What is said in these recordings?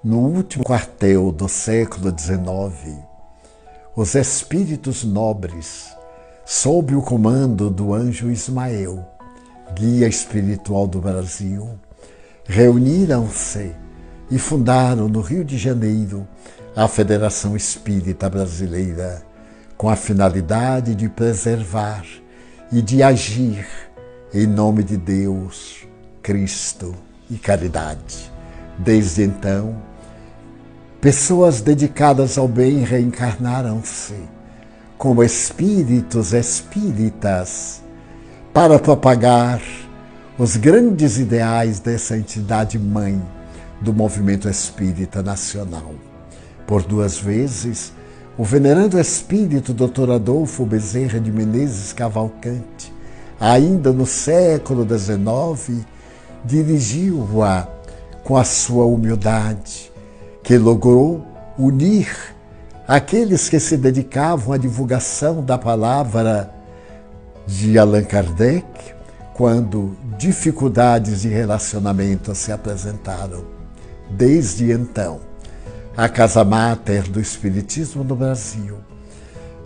No último quartel do século XIX, os espíritos nobres, sob o comando do anjo Ismael, guia espiritual do Brasil, reuniram-se e fundaram no Rio de Janeiro a Federação Espírita Brasileira, com a finalidade de preservar e de agir em nome de Deus, Cristo e caridade. Desde então, pessoas dedicadas ao bem reencarnaram-se como espíritos espíritas para propagar os grandes ideais dessa entidade mãe do movimento espírita nacional. Por 2 vezes, o venerando espírito Dr. Adolfo Bezerra de Menezes Cavalcante, ainda no século XIX, dirigiu-a com a sua humildade, que logrou unir aqueles que se dedicavam à divulgação da palavra de Allan Kardec, quando dificuldades de relacionamento se apresentaram. Desde então, a Casa Máter do Espiritismo no Brasil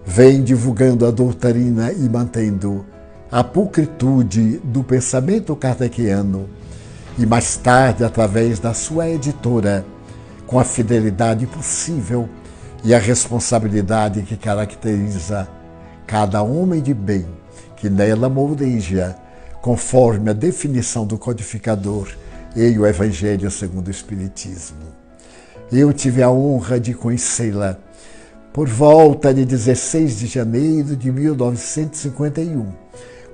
vem divulgando a doutrina e mantendo a pulcritude do pensamento kardeciano e mais tarde, através da sua editora, com a fidelidade possível e a responsabilidade que caracteriza cada homem de bem que nela moldeja, conforme a definição do codificador e o Evangelho segundo o Espiritismo. Eu tive a honra de conhecê-la por volta de 16 de janeiro de 1951,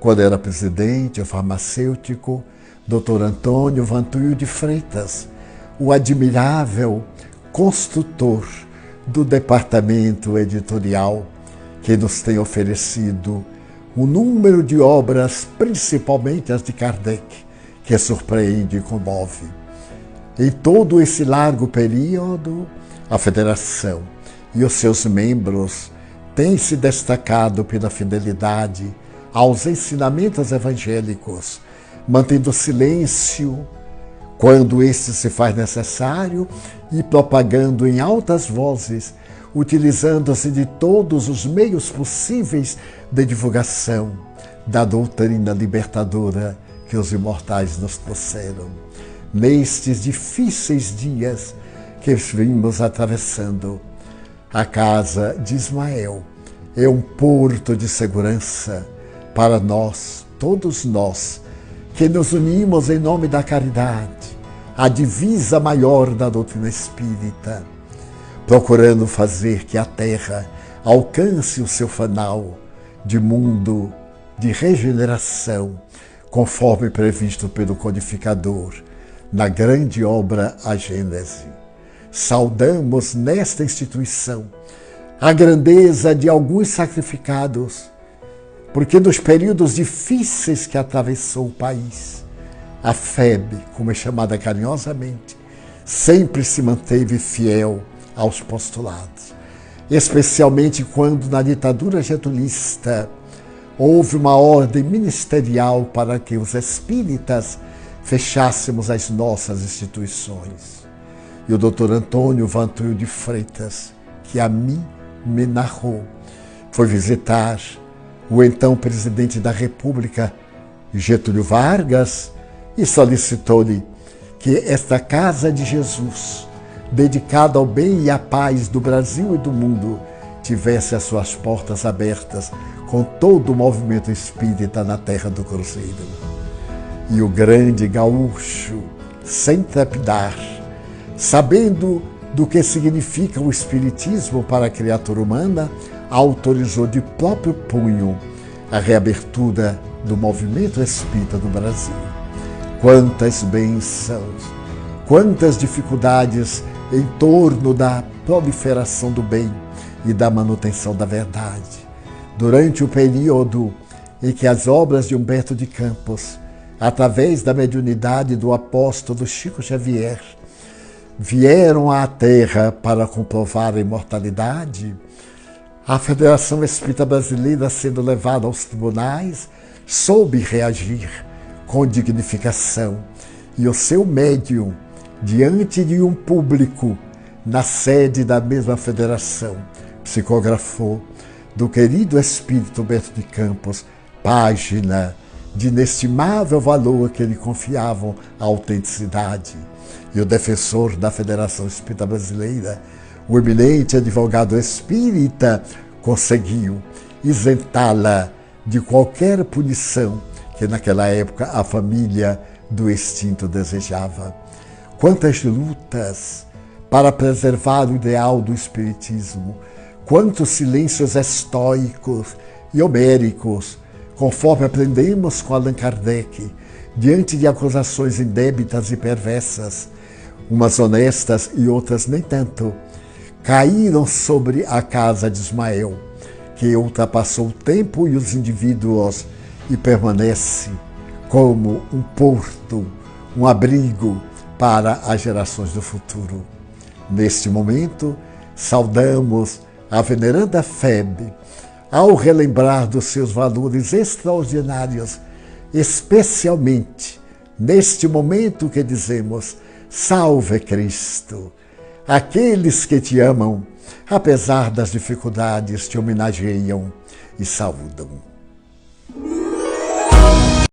quando era presidente, o farmacêutico Dr. Antônio Vantuil de Freitas, o admirável construtor do departamento editorial que nos tem oferecido um número de obras, principalmente as de Kardec, que surpreende e comove. Em todo esse largo período, a Federação e os seus membros têm se destacado pela fidelidade aos ensinamentos evangélicos, mantendo silêncio quando este se faz necessário e propagando em altas vozes, utilizando-se de todos os meios possíveis de divulgação da doutrina libertadora que os imortais nos trouxeram. Nestes difíceis dias que vimos atravessando, a casa de Ismael é um porto de segurança para nós, todos nós, que nos unimos em nome da caridade, a divisa maior da doutrina espírita, procurando fazer que a Terra alcance o seu fanal de mundo de regeneração, conforme previsto pelo codificador na grande obra A Gênese. Saudamos nesta instituição a grandeza de alguns sacrificados, porque nos períodos difíceis que atravessou o país, a FEB, como é chamada carinhosamente, sempre se manteve fiel aos postulados, especialmente quando na ditadura getulista houve uma ordem ministerial para que os espíritas fechássemos as nossas instituições. E o Dr. Antônio Vantuil de Freitas, que a mim me narrou, foi visitar o então presidente da República, Getúlio Vargas, e solicitou-lhe que esta Casa de Jesus, dedicada ao bem e à paz do Brasil e do mundo, tivesse as suas portas abertas com todo o movimento espírita na terra do Cruzeiro. E o grande gaúcho, sem trepidar, sabendo do que significa o espiritismo para a criatura humana, autorizou de próprio punho a reabertura do movimento espírita do Brasil. Quantas bênçãos, quantas dificuldades em torno da proliferação do bem e da manutenção da verdade. Durante o período em que as obras de Humberto de Campos, através da mediunidade do apóstolo Chico Xavier, vieram à Terra para comprovar a imortalidade, a Federação Espírita Brasileira, sendo levada aos tribunais, soube reagir com dignificação, e o seu médium, diante de um público na sede da mesma federação, psicografou do querido espírito Humberto de Campos, página de inestimável valor que lhe confiavam a autenticidade. E o defensor da Federação Espírita Brasileira, o eminente advogado espírita, conseguiu isentá-la de qualquer punição que naquela época a família do extinto desejava. Quantas lutas para preservar o ideal do espiritismo, quantos silêncios estoicos e homéricos, conforme aprendemos com Allan Kardec, diante de acusações indébitas e perversas, umas honestas e outras nem tanto, caíram sobre a casa de Ismael, que ultrapassou o tempo e os indivíduos e permanece como um porto, um abrigo para as gerações do futuro. Neste momento, saudamos a veneranda FEB, ao relembrar dos seus valores extraordinários, especialmente neste momento que dizemos: Salve Cristo! Aqueles que te amam, apesar das dificuldades, te homenageiam e saúdam.